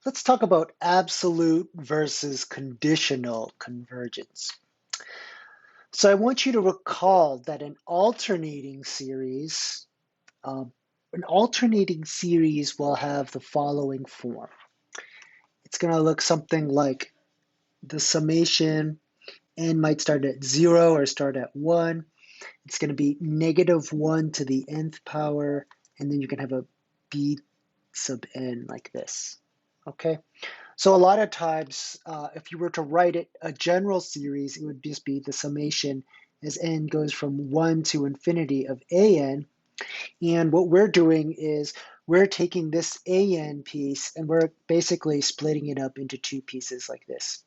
Let's talk about absolute versus conditional convergence. So I want you to recall that um, an alternating series will have the following form. It's going to look something like the summation n might start at 0 or start at 1. It's going to be negative 1 to the nth power, and then you can have a b sub n like this. Okay? So a lot of times, if you were to write it a general series, it would just be the summation as n goes from 1 to infinity of an. And what we're doing is we're taking this an piece and we're basically splitting it up into two pieces like this.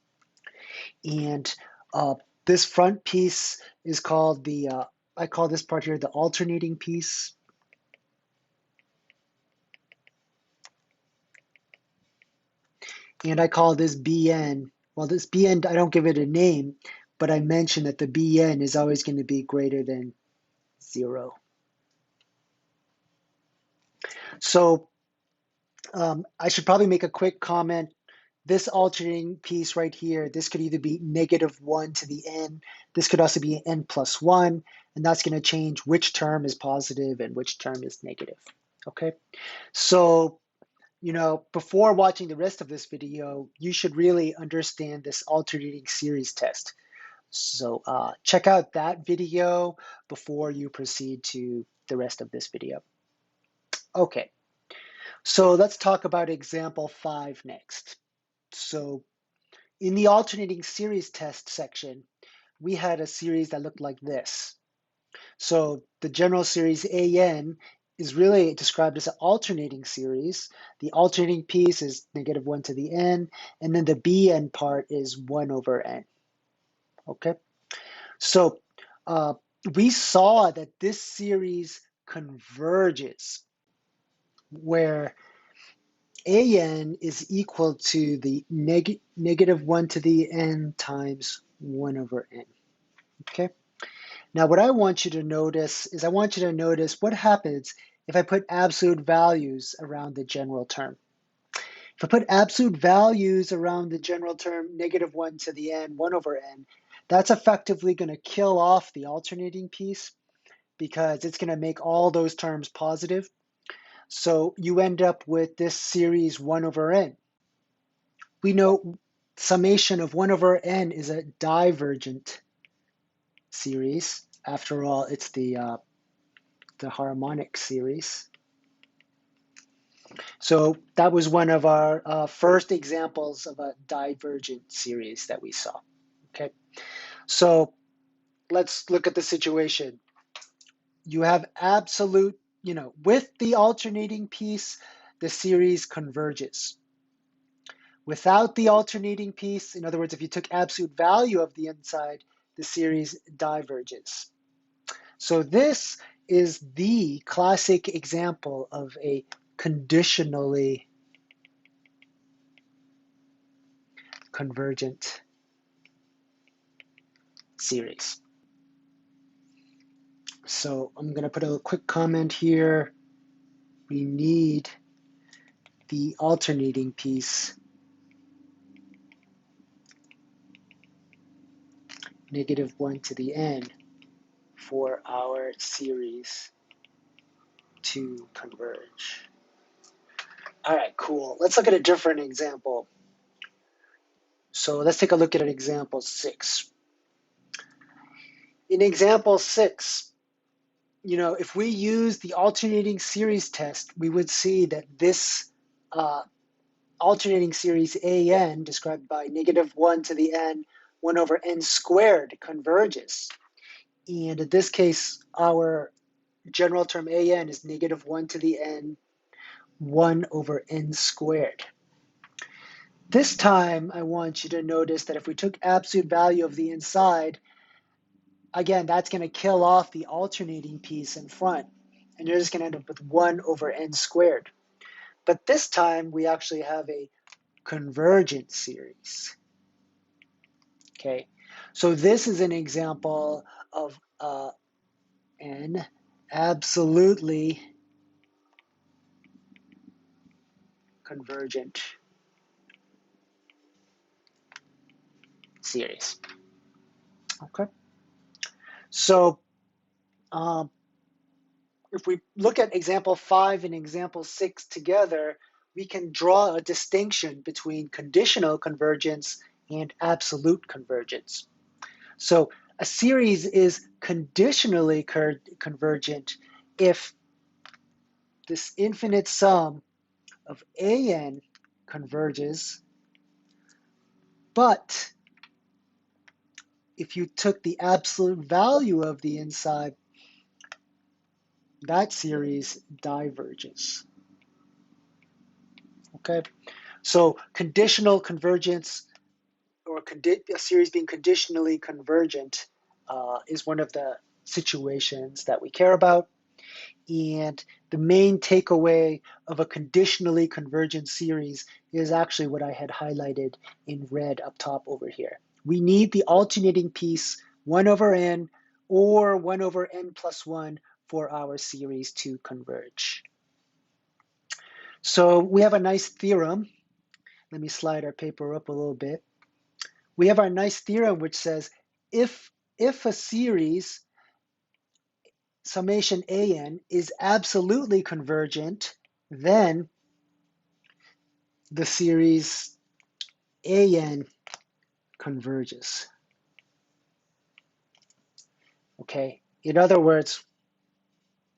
And this front piece is called I call this part here the alternating piece. And I call this Bn. Well, this Bn, I don't give it a name, but I mention that the Bn is always going to be greater than 0. So I should probably make a quick comment. This alternating piece right here, this could either be negative 1 to the n. This could also be n plus 1, and that's going to change which term is positive and which term is negative. Okay, so before watching the rest of this video, you should really understand this alternating series test. So check out that video before you proceed to the rest of this video. Okay, so let's talk about example 5 next. So in the alternating series test section, we had a series that looked like this. So the general series AN is really described as an alternating series. The alternating piece is negative 1 to the n, and then the Bn part is 1 over n. Okay? So we saw that this series converges where an is equal to the negative 1 to the n times 1 over n. Okay? Now what I want you to notice is I want you to notice what happens if I put absolute values around the general term. If I put absolute values around the general term, negative 1 to the n, 1 over n, that's effectively going to kill off the alternating piece because it's going to make all those terms positive. So you end up with this series 1 over n. We know summation of 1 over n is a divergent series. After all, it's the harmonic series. So that was one of our first examples of a divergent series that we saw. Okay, so let's look at the situation. You have absolute, with the alternating piece, the series converges. Without the alternating piece, in other words, if you took absolute value of the inside, the series diverges. So this is the classic example of a conditionally convergent series. So I'm going to put a quick comment here. We need the alternating piece, negative 1 to the n, for our series to converge. All right, cool. Let's look at a different example. So let's take a look at an example 6. In example 6, if we use the alternating series test, we would see that this alternating series AN, described by negative 1 to the n, 1 over n squared, converges. And in this case, our general term AN is negative 1 to the n, 1 over n squared. This time, I want you to notice that if we took absolute value of the inside, again, that's going to kill off the alternating piece in front. And you're just going to end up with 1 over n squared. But this time, we actually have a convergent series. Okay, so this is an example of an absolutely convergent series. Okay, so if we look at example 5 and example 6 together, we can draw a distinction between conditional convergence and absolute convergence. So a series is conditionally convergent if this infinite sum of an converges, but if you took the absolute value of the inside, that series diverges. Okay, so conditional convergence, or a series being conditionally convergent, is one of the situations that we care about. And the main takeaway of a conditionally convergent series is actually what I had highlighted in red up top over here. We need the alternating piece 1 over n or 1 over n plus 1 for our series to converge. So we have a nice theorem. Let me slide our paper up a little bit. We have our nice theorem which says if a series summation an is absolutely convergent, then the series an converges. Okay, in other words,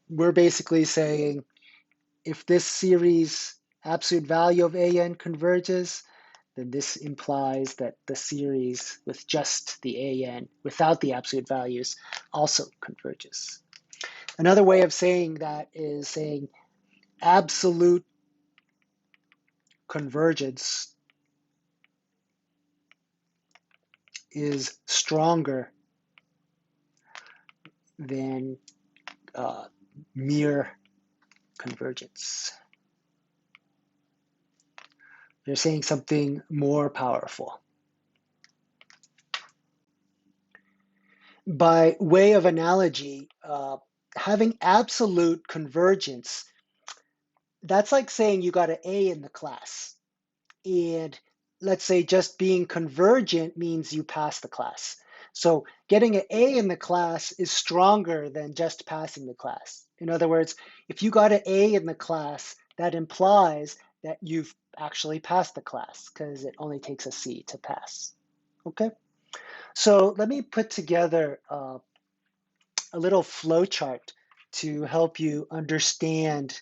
we're basically saying if this series absolute value of an converges, then this implies that the series with just the an, without the absolute values, also converges. Another way of saying that is saying absolute convergence is stronger than mere convergence. They're saying something more powerful. By way of analogy, having absolute convergence, that's like saying you got an A in the class. And let's say just being convergent means you pass the class. So getting an A in the class is stronger than just passing the class. In other words, if you got an A in the class, that implies that you've actually passed the class because it only takes a C to pass. Okay? So let me put together a little flow chart to help you understand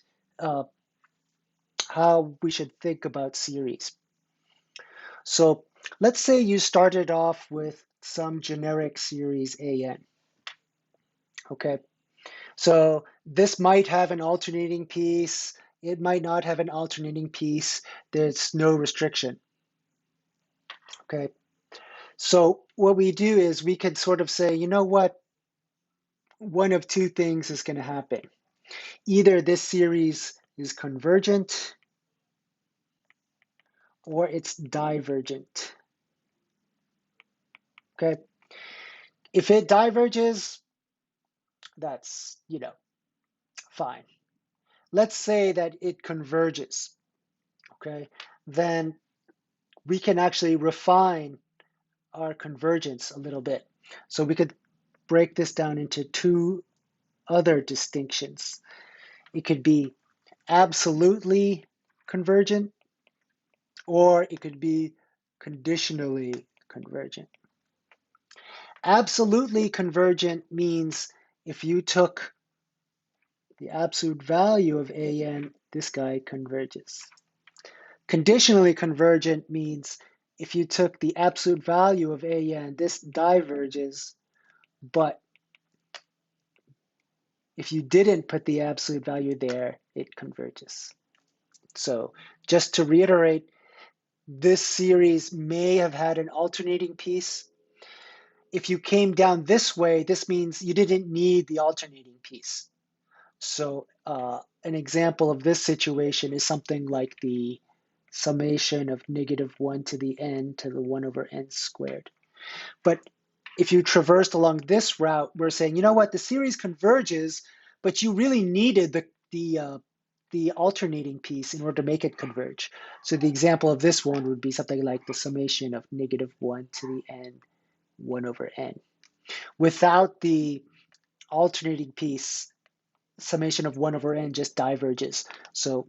how we should think about series. So let's say you started off with some generic series an. Okay, so this might have an alternating piece. It might not have an alternating piece. There's no restriction. Okay, so what we do is we could sort of say, you know what? One of two things is going to happen. Either this series is convergent or it's divergent. Okay, if it diverges, that's, fine. Let's say that it converges, okay? Then we can actually refine our convergence a little bit. So we could break this down into two other distinctions. It could be absolutely convergent, or it could be conditionally convergent. Absolutely convergent means if you took the absolute value of an, this guy converges. Conditionally convergent means if you took the absolute value of an, this diverges, but if you didn't put the absolute value there, it converges. So just to reiterate, this series may have had an alternating piece. If you came down this way, this means you didn't need the alternating piece. So an example of this situation is something like the summation of -1 to the n to the 1 over n squared. But if you traversed along this route, we're saying, you know what, the series converges, but you really needed the the alternating piece in order to make it converge. So the example of this one would be something like the summation of -1 to the n 1 over n. Without the alternating piece, summation of 1 over n just diverges. So,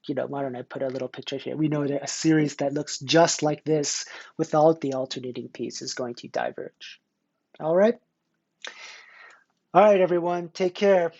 why don't I put a little picture here? We know that a series that looks just like this without the alternating piece is going to diverge. All right? All right, everyone, take care.